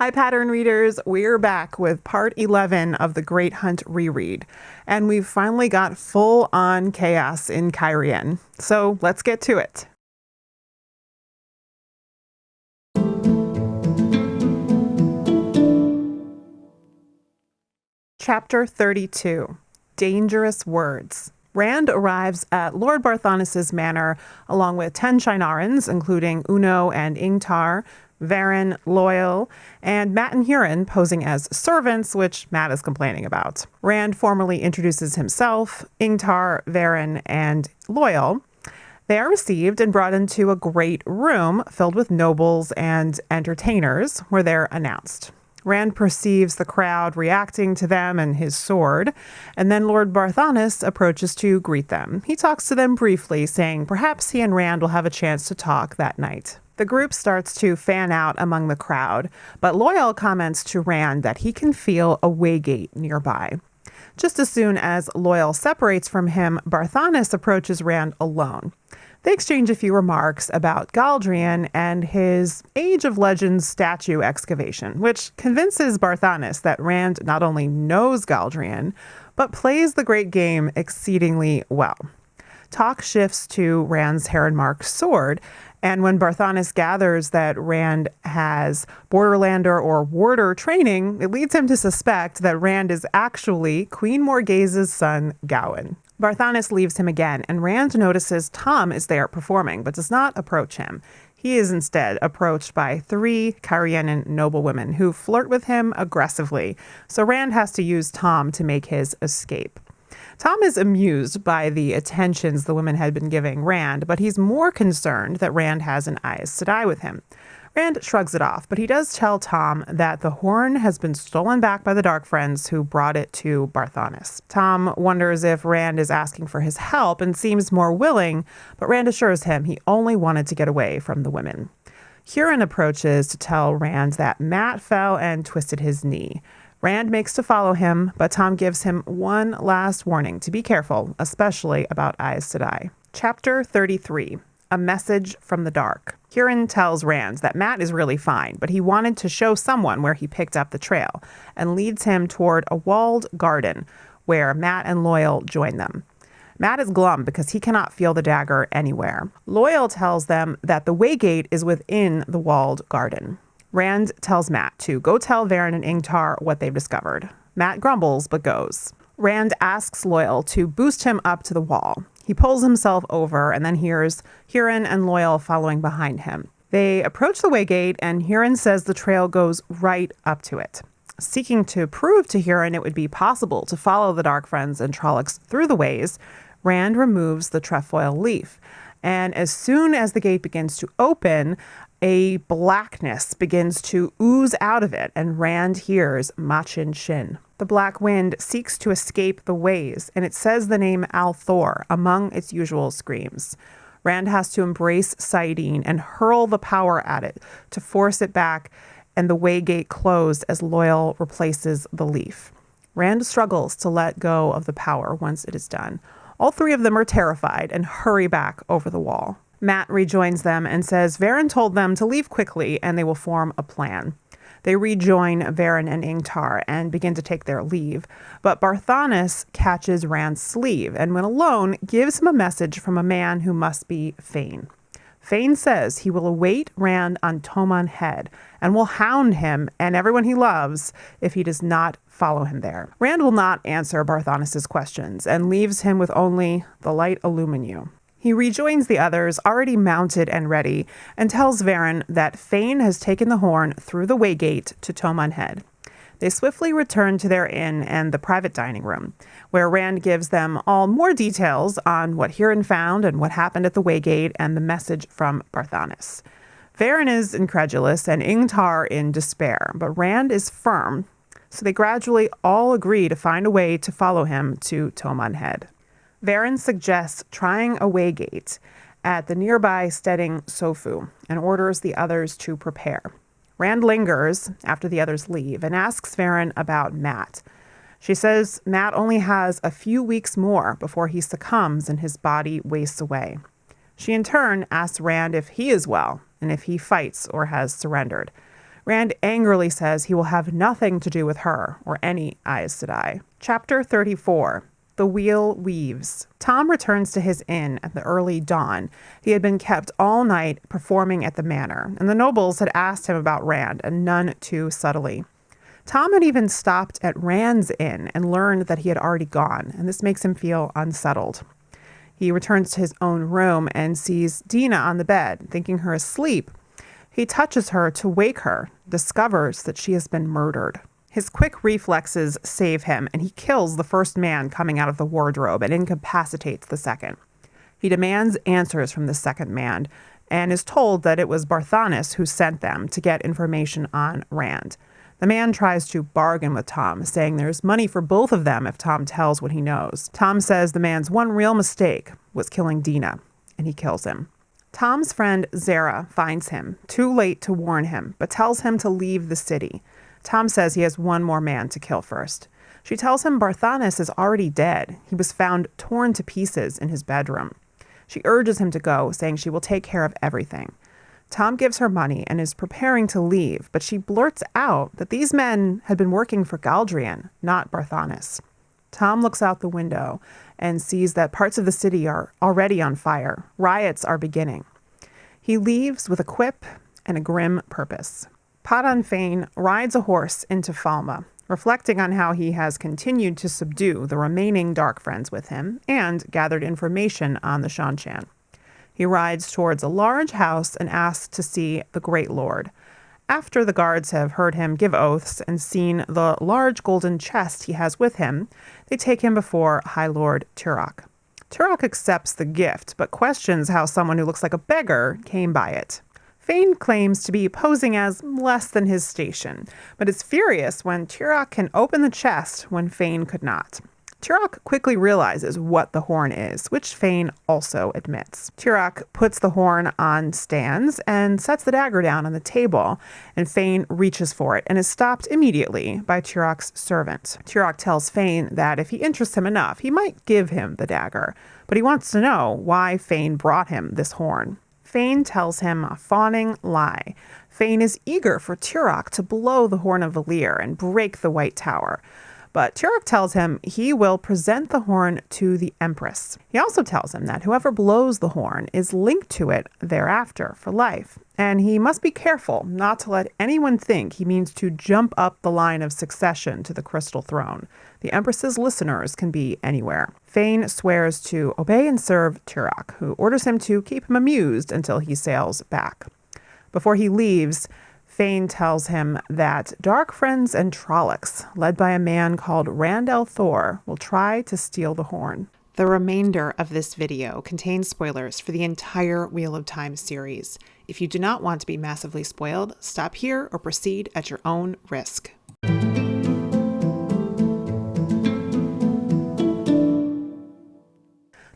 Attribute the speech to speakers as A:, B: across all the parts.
A: Hi, pattern readers. We're back with part 11 of the Great Hunt reread, and we've finally got full-on chaos in Kyrian. So let's get to it. Chapter 32, Dangerous Words. Rand arrives at Lord Barthanes' manor along with 10 Shinarans, including Uno and Ingtar, Varen, Loyal, and Mat and Huron posing as servants, which Mat is complaining about. Rand formally introduces himself, Ingtar, Varen, and Loyal. They are received and brought into a great room filled with nobles and entertainers, where they're announced. Rand perceives the crowd reacting to them and his sword, and then Lord Barthanes approaches to greet them. He talks to them briefly, saying perhaps he and Rand will have a chance to talk that night. The group starts to fan out among the crowd, but Loyal comments to Rand that he can feel a waygate nearby. Just as soon as Loyal separates from him, Barthanes approaches Rand alone. They exchange a few remarks about Galdrian and his Age of Legends statue excavation, which convinces Barthanes that Rand not only knows Galdrian, but plays the great game exceedingly well. Talk shifts to Rand's Heronmark sword, and when Barthanes gathers that Rand has Borderlander or Warder training, it leads him to suspect that Rand is actually Queen Morghase's son, Gawain. Barthanes leaves him again, and Rand notices Tom is there performing, but does not approach him. He is instead approached by 3 Kyrianan noblewomen who flirt with him aggressively, so Rand has to use Tom to make his escape. Tom is amused by the attentions the women had been giving Rand, but he's more concerned that Rand has an Aes Sedai with him. Rand shrugs it off, but he does tell Tom that the horn has been stolen back by the Dark Friends who brought it to Barthanes. Tom wonders if Rand is asking for his help and seems more willing, but Rand assures him he only wanted to get away from the women. Huron approaches to tell Rand that Mat fell and twisted his knee. Rand makes to follow him, but Tom gives him one last warning to be careful, especially about Aes Sedai. Chapter 33, A Message from the Dark. Huron tells Rand that Mat is really fine, but he wanted to show someone where he picked up the trail, and leads him toward a walled garden where Mat and Loyal join them. Mat is glum because he cannot feel the dagger anywhere. Loyal tells them that the waygate is within the walled garden. Rand tells Mat to go tell Varen and Ingtar what they've discovered. Mat grumbles, but goes. Rand asks Loyal to boost him up to the wall. He pulls himself over and then hears Huron and Loyal following behind him. They approach the waygate, and Huron says the trail goes right up to it. Seeking to prove to Huron it would be possible to follow the Dark Friends and Trollocs through the ways, Rand removes the trefoil leaf. And as soon as the gate begins to open, a blackness begins to ooze out of it, and Rand hears Machin Shin. The black wind seeks to escape the ways, and it says the name Althor among its usual screams. Rand has to embrace saidin and hurl the power at it to force it back, and the waygate closed as Loyal replaces the leaf. Rand struggles to let go of the power once it is done. All 3 of them are terrified and hurry back over the wall. Mat rejoins them and says Varen told them to leave quickly and they will form a plan. They rejoin Varen and Ingtar and begin to take their leave, but Barthanes catches Rand's sleeve and, when alone, gives him a message from a man who must be Fane. Fane says he will await Rand on Tomon Head and will hound him and everyone he loves if he does not follow him there. Rand will not answer Barthanes' questions and leaves him with only the light illumine you. He rejoins the others, already mounted and ready, and tells Varen that Fane has taken the horn through the waygate to Tomon Head. They swiftly return to their inn and the private dining room, where Rand gives them all more details on what Huron found and what happened at the waygate and the message from Barthanes. Varen is incredulous and Ingtar in despair, but Rand is firm, so they gradually all agree to find a way to follow him to Tomon Head. Varen suggests trying a waygate at the nearby Steading Sofu and orders the others to prepare. Rand lingers after the others leave and asks Varen about Mat. She says Mat only has a few weeks more before he succumbs and his body wastes away. She in turn asks Rand if he is well and if he fights or has surrendered. Rand angrily says he will have nothing to do with her or any Aes Sedai. Chapter 34. The Wheel Weaves. Tom returns to his inn at the early dawn. He had been kept all night performing at the manor, and the nobles had asked him about Rand, and none too subtly. Tom had even stopped at Rand's inn and learned that he had already gone, and this makes him feel unsettled. He returns to his own room and sees Dina on the bed, thinking her asleep. He touches her to wake her, discovers that she has been murdered. His quick reflexes save him, and he kills the first man coming out of the wardrobe and incapacitates the second. He demands answers from the second man and is told that it was Barthanes who sent them to get information on Rand. The man tries to bargain with Tom, saying there's money for both of them if Tom tells what he knows. Tom says the man's one real mistake was killing Dina, and he kills him. Tom's friend Zara finds him, too late to warn him, but tells him to leave the city. Tom says he has one more man to kill first. She tells him Barthanes is already dead. He was found torn to pieces in his bedroom. She urges him to go, saying she will take care of everything. Tom gives her money and is preparing to leave, but she blurts out that these men had been working for Galdrian, not Barthanes. Tom looks out the window and sees that parts of the city are already on fire. Riots are beginning. He leaves with a quip and a grim purpose. Padan Fain rides a horse into Falma, reflecting on how he has continued to subdue the remaining Dark Friends with him and gathered information on the Shanshan. He rides towards a large house and asks to see the Great Lord. After the guards have heard him give oaths and seen the large golden chest he has with him, they take him before High Lord Turok. Turok accepts the gift, but questions how someone who looks like a beggar came by it. Fain claims to be posing as less than his station, but is furious when Turok can open the chest when Fain could not. Turok quickly realizes what the horn is, which Fain also admits. Turok puts the horn on stands and sets the dagger down on the table, and Fain reaches for it and is stopped immediately by Turok's servant. Turok tells Fain that if he interests him enough, he might give him the dagger, but he wants to know why Fain brought him this horn. Fain tells him a fawning lie. Fain is eager for Turok to blow the Horn of Valir and break the White Tower. But Turok tells him he will present the horn to the Empress. He also tells him that whoever blows the horn is linked to it thereafter for life, and he must be careful not to let anyone think he means to jump up the line of succession to the Crystal Throne. The Empress's listeners can be anywhere. Fain swears to obey and serve Turok, who orders him to keep him amused until he sails back. Before he leaves, Fain tells him that Dark Friends and Trollocs, led by a man called Rand al'Thor, will try to steal the horn. The remainder of this video contains spoilers for the entire Wheel of Time series. If you do not want to be massively spoiled, stop here or proceed at your own risk.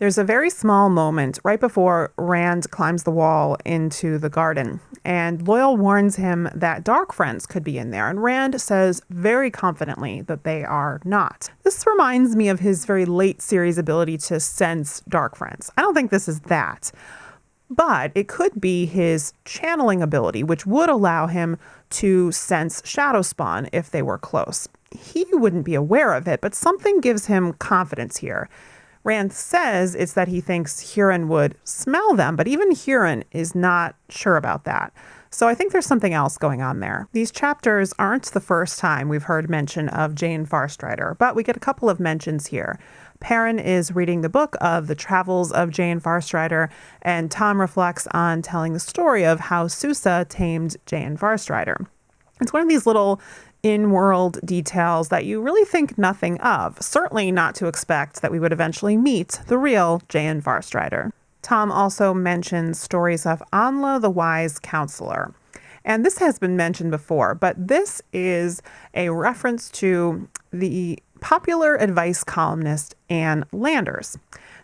A: There's a very small moment right before Rand climbs the wall into the garden, and Loial warns him that Dark Friends could be in there, and Rand says very confidently that they are not. This reminds me of his very late series ability to sense Dark Friends. I don't think this is that, but it could be his channeling ability, which would allow him to sense Shadow Spawn if they were close. He wouldn't be aware of it, but something gives him confidence here. Rand says it's that he thinks Huron would smell them, but even Huron is not sure about that. So I think there's something else going on there. These chapters aren't the first time we've heard mention of Jane Farstrider, but we get a couple of mentions here. Perrin is reading the book of the travels of Jane Farstrider, and Tom reflects on telling the story of how Susa tamed Jane Farstrider. It's one of these little in-world details that you really think nothing of, certainly not to expect that we would eventually meet the real Jane Farstrider. Tom also mentions stories of Anla the Wise Counselor. And this has been mentioned before, but this is a reference to the popular advice columnist Anne Landers.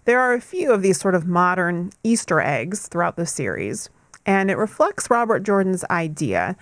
A: There are a few of these sort of modern Easter eggs throughout the series, and it reflects Robert Jordan's idea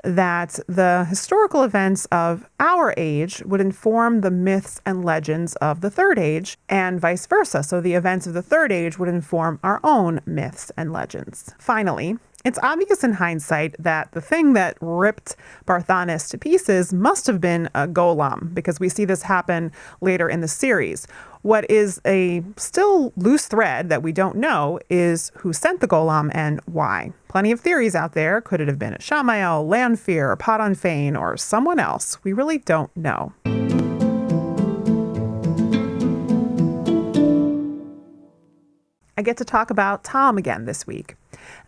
A: that the historical events of our age would inform the myths and legends of the Third Age, and vice versa. So the events of the Third Age would inform our own myths and legends. Finally, it's obvious in hindsight that the thing that ripped Barthanes to pieces must have been a golem, because we see this happen later in the series. What is a still loose thread that we don't know is who sent the golem and why. Plenty of theories out there. Could it have been Shamael, Lanfear, Podon Fane, or someone else? We really don't know. I get to talk about Tom again this week.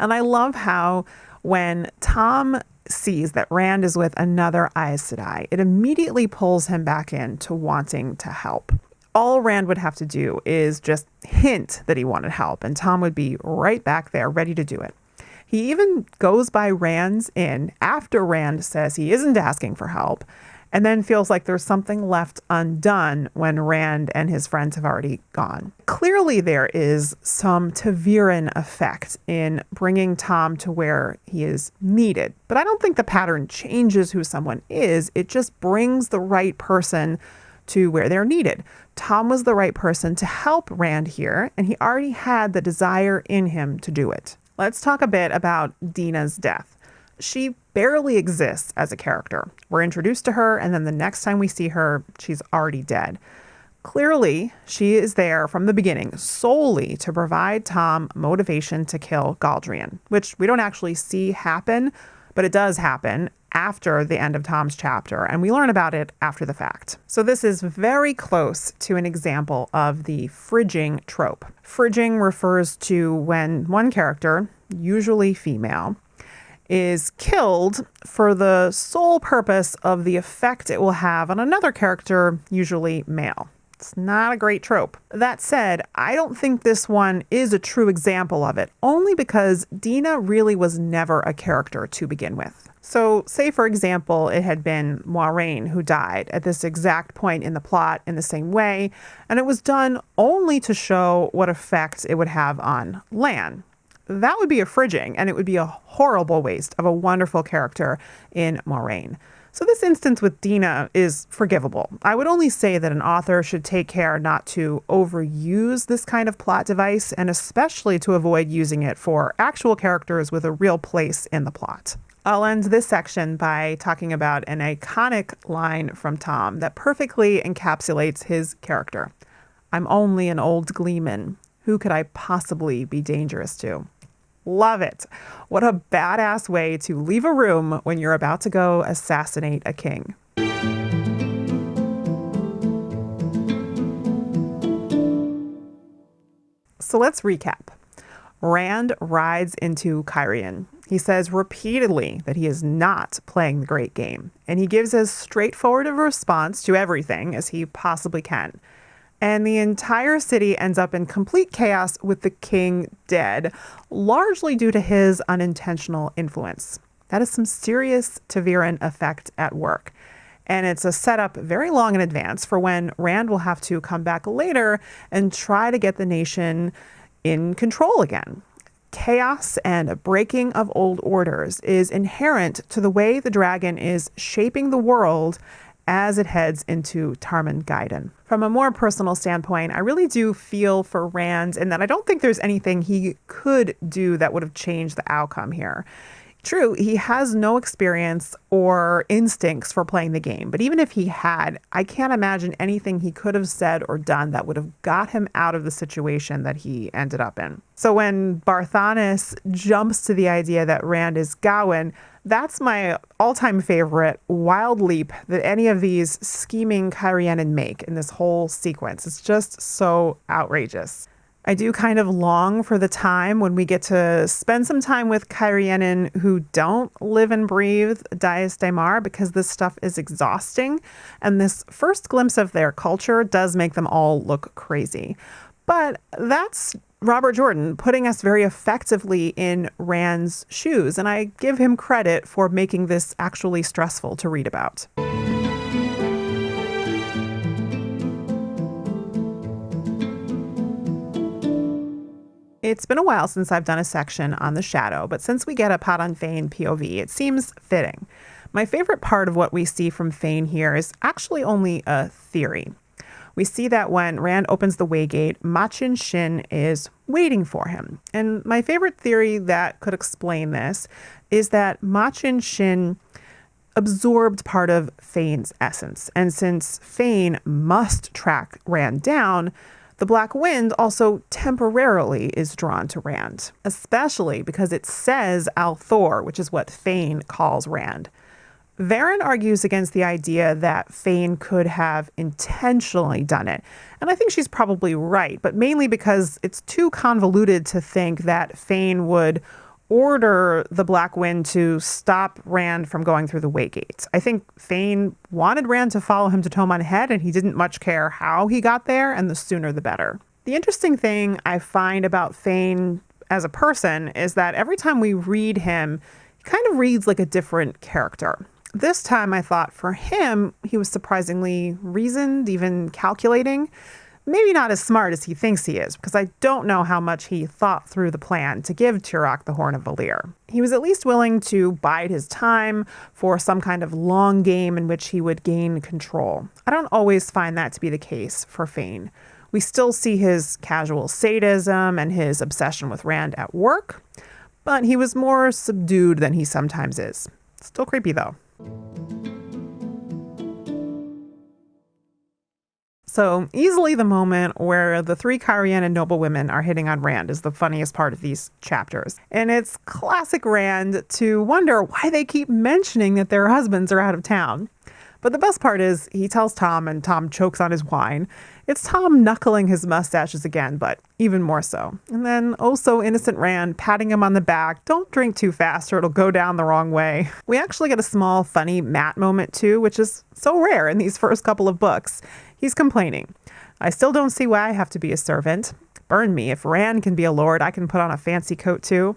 A: And I love how when Tom sees that Rand is with another Aes Sedai, it immediately pulls him back into wanting to help. All Rand would have to do is just hint that he wanted help, and Tom would be right back there ready to do it. He even goes by Rand's inn after Rand says he isn't asking for help, and then feels like there's something left undone when Rand and his friends have already gone. Clearly there is some ta'veren effect in bringing Tom to where he is needed, but I don't think the pattern changes who someone is. It just brings the right person to where they're needed. Tom was the right person to help Rand here, and he already had the desire in him to do it. Let's talk a bit about Dina's death. She barely exists as a character. We're introduced to her, and then the next time we see her, she's already dead. Clearly, she is there from the beginning solely to provide Tom motivation to kill Galdrian, which we don't actually see happen, but it does happen after the end of Tom's chapter, and we learn about it after the fact. So this is very close to an example of the fridging trope. Fridging refers to when one character, usually female, is killed for the sole purpose of the effect it will have on another character, usually male. It's not a great trope. That said, I don't think this one is a true example of it, only because Dina really was never a character to begin with. So say, for example, it had been Moiraine who died at this exact point in the plot in the same way, and it was done only to show what effect it would have on Lan. That would be a fridging, and it would be a horrible waste of a wonderful character in Moiraine. So this instance with Dina is forgivable. I would only say that an author should take care not to overuse this kind of plot device, and especially to avoid using it for actual characters with a real place in the plot. I'll end this section by talking about an iconic line from Tom that perfectly encapsulates his character. "I'm only an old gleeman. Who could I possibly be dangerous to?" Love it. What a badass way to leave a room when you're about to go assassinate a king. So let's recap. Rand rides into Cairhien. He says repeatedly that he is not playing the great game, and he gives as straightforward a response to everything as he possibly can. And the entire city ends up in complete chaos with the king dead, largely due to his unintentional influence. That is some serious ta'veren effect at work. And it's a setup very long in advance for when Rand will have to come back later and try to get the nation in control again. Chaos and a breaking of old orders is inherent to the way the dragon is shaping the world as it heads into Tarmon Gai'dan. From a more personal standpoint, I really do feel for Rand in that I don't think there's anything he could do that would have changed the outcome here. True, he has no experience or instincts for playing the game, but even if he had, I can't imagine anything he could have said or done that would have got him out of the situation that he ended up in. So when Barthanes jumps to the idea that Rand is Gawain, that's my all-time favorite wild leap that any of these scheming Cairhienin make in this whole sequence. It's just so outrageous. I do kind of long for the time when we get to spend some time with Cairhienin who don't live and breathe Dias Daimar, because this stuff is exhausting, and this first glimpse of their culture does make them all look crazy. But that's Robert Jordan putting us very effectively in Rand's shoes, and I give him credit for making this actually stressful to read about. It's been a while since I've done a section on the shadow, but since we get a Pot on Fane POV, it seems fitting. My favorite part of what we see from Fane here is actually only a theory. We see that when Rand opens the Waygate, Machin Shin is waiting for him. And my favorite theory that could explain this is that Machin Shin absorbed part of Fane's essence. And since Fane must track Rand down, the Black Wind also temporarily is drawn to Rand, especially because it says Althor, which is what Fane calls Rand. Varen argues against the idea that Fane could have intentionally done it. And I think she's probably right, but mainly because it's too convoluted to think that Fane would order the Black Wind to stop Rand from going through the Waygate. I think Fane wanted Rand to follow him to Tomon Head, and he didn't much care how he got there, and the sooner the better. The interesting thing I find about Fane as a person is that every time we read him, he kind of reads like a different character. This time I thought for him, he was surprisingly reasoned, even calculating. Maybe not as smart as he thinks he is, because I don't know how much he thought through the plan to give Turok the Horn of Valir. He was at least willing to bide his time for some kind of long game in which he would gain control. I don't always find that to be the case for Fane. We still see his casual sadism and his obsession with Rand at work, but he was more subdued than he sometimes is. Still creepy, though. So easily the moment where the three Cairhienin noblewomen are hitting on Rand is the funniest part of these chapters. And it's classic Rand to wonder why they keep mentioning that their husbands are out of town. But the best part is he tells Tom and Tom chokes on his wine. It's Tom knuckling his mustaches again, but even more so. And then oh so innocent Rand patting him on the back. Don't drink too fast or it'll go down the wrong way. We actually get a small funny Matt moment too, which is so rare in these first couple of books. He's complaining. I still don't see why I have to be a servant. Burn me. If Rand can be a lord, I can put on a fancy coat too.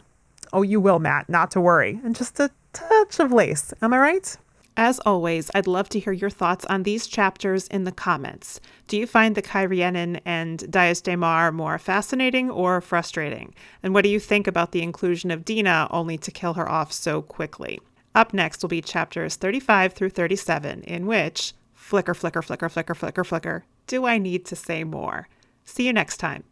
A: Oh, you will, Matt. Not to worry. And just a touch of lace. Am I right?
B: As always, I'd love to hear your thoughts on these chapters in the comments. Do you find the Cairhienin and Dias Daymar more fascinating or frustrating? And what do you think about the inclusion of Dina only to kill her off so quickly? Up next will be chapters 35 through 37, in which flicker, flicker, flicker, flicker, flicker, flicker. Do I need to say more? See you next time.